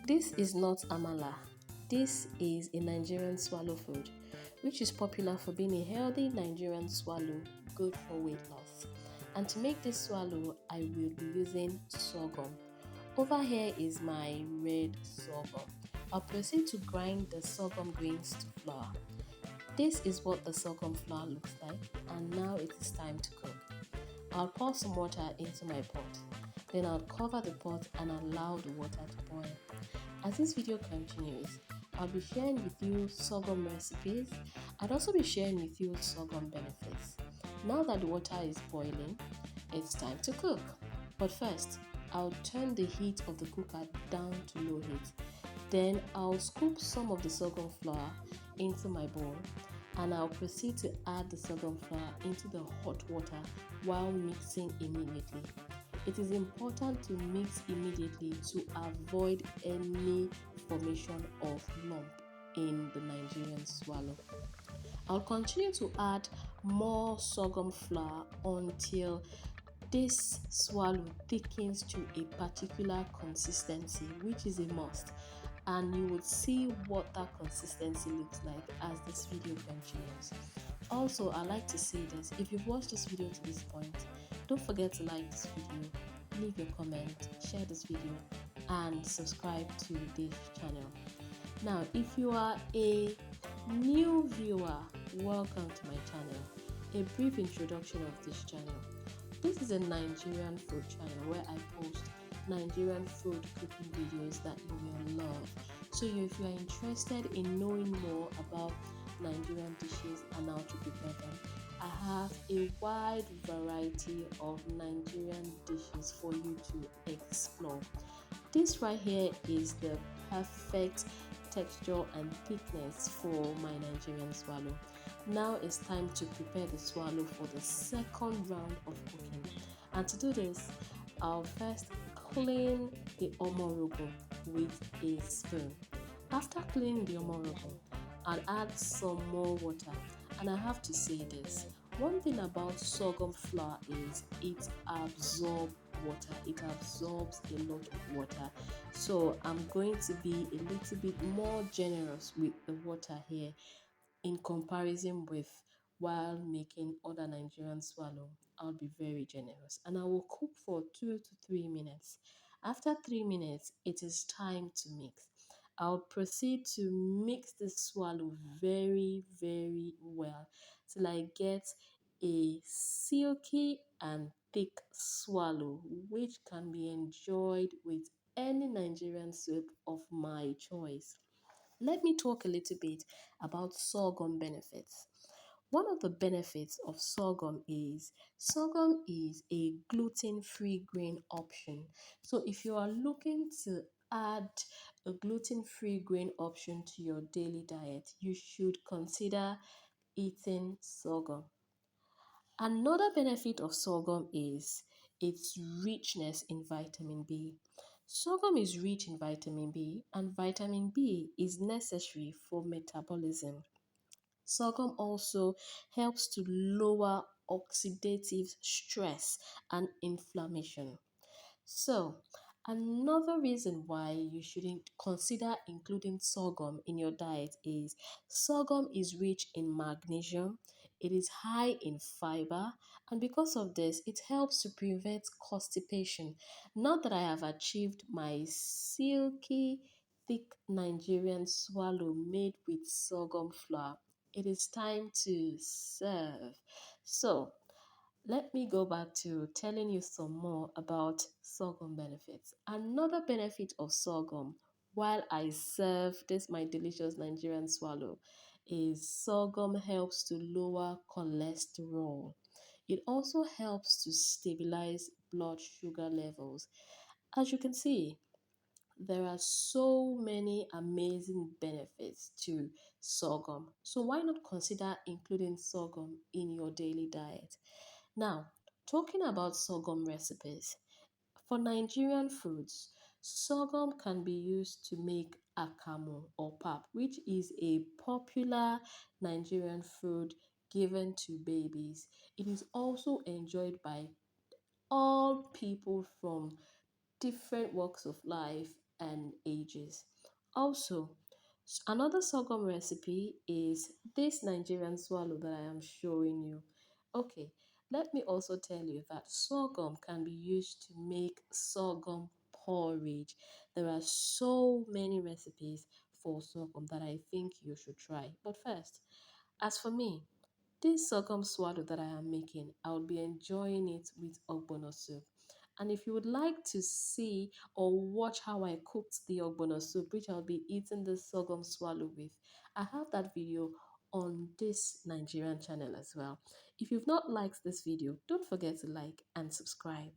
This is not amala. This is a Nigerian swallow food, which is popular for being a healthy Nigerian swallow, good for weight loss. And to make this swallow, I will be using sorghum. Over here is my red sorghum. I'll proceed to grind the sorghum grains to flour. This is what the sorghum flour looks like, and now it is time to cook. I'll pour some water into my pot. Then I'll cover the pot and allow the water to boil. As this video continues, I'll be sharing with you sorghum recipes. I'd also be sharing with you sorghum benefits. Now that the water is boiling, it's time to cook. But first, I'll turn the heat of the cooker down to low heat. Then I'll scoop some of the sorghum flour into my bowl and I'll proceed to add the sorghum flour into the hot water while mixing immediately. It is important to mix immediately to avoid any formation of lump in the Nigerian swallow. I'll continue to add more sorghum flour until this swallow thickens to a particular consistency, which is a must, and you would see what that consistency looks like as this video continues. Also, I like to say this: if you've watched this video to this point, don't forget to like this video, leave a comment, share this video, and subscribe to this channel. Now, if you are a new viewer, welcome to my channel. A brief introduction of this channel. This is a Nigerian food channel where I post Nigerian food cooking videos that you will love. So if you are interested in knowing more about Nigerian dishes and how to prepare them, I have a wide variety of Nigerian dishes for you to explore. This right here is the perfect texture and thickness for my Nigerian swallow. Now it's time to prepare the swallow for the second round of cooking. And to do this, I'll first clean the omorogo with a spoon. After cleaning the omorogo, I'll add some more water. And I have to say this: one thing about sorghum flour is it absorbs water. It absorbs a lot of water. So I'm going to be a little bit more generous with the water here in comparison with while making other Nigerian swallow. I'll be very generous and I will cook for 2 to 3 minutes. After 3 minutes, it is time to mix. I'll proceed to mix the swallow very well till I get a silky and thick swallow which can be enjoyed with any Nigerian soup of my choice. Let me talk a little bit about sorghum benefits. One of the benefits of sorghum is a gluten-free grain option. So if you are looking to add a gluten-free grain option to your daily diet, you should consider eating sorghum. Another benefit of sorghum is its richness in vitamin B. Sorghum is rich in vitamin B, and vitamin B is necessary for metabolism. Sorghum also helps to lower oxidative stress and inflammation. So, another reason why you shouldn't consider including sorghum in your diet is sorghum is rich in magnesium, it is high in fiber, and because of this, it helps to prevent constipation. Now that I have achieved my silky, thick Nigerian swallow made with sorghum flour, it is time to serve. So, let me go back to telling you some more about sorghum benefits. Another benefit of sorghum while I serve this my delicious Nigerian swallow is sorghum helps to lower cholesterol. It also helps to stabilize blood sugar levels. As you can see, there are so many amazing benefits to sorghum. So why not consider including sorghum in your daily diet? Now, talking about sorghum recipes, for Nigerian foods, sorghum can be used to make akamu or pap, which is a popular Nigerian food given to babies. It is also enjoyed by all people from different walks of life and ages. Also, another sorghum recipe is this Nigerian swallow that I am showing you. Okay, let me also tell you that sorghum can be used to make sorghum porridge. There are so many recipes for sorghum that I think you should try. But first, as for me, this sorghum swallow that I am making, I will be enjoying it with ogbono soup. And if you would like to see or watch how I cooked the ogbono soup, which I'll be eating the sorghum swallow with, I have that video on this Nigerian channel as well. If you've not liked this video, don't forget to like and subscribe.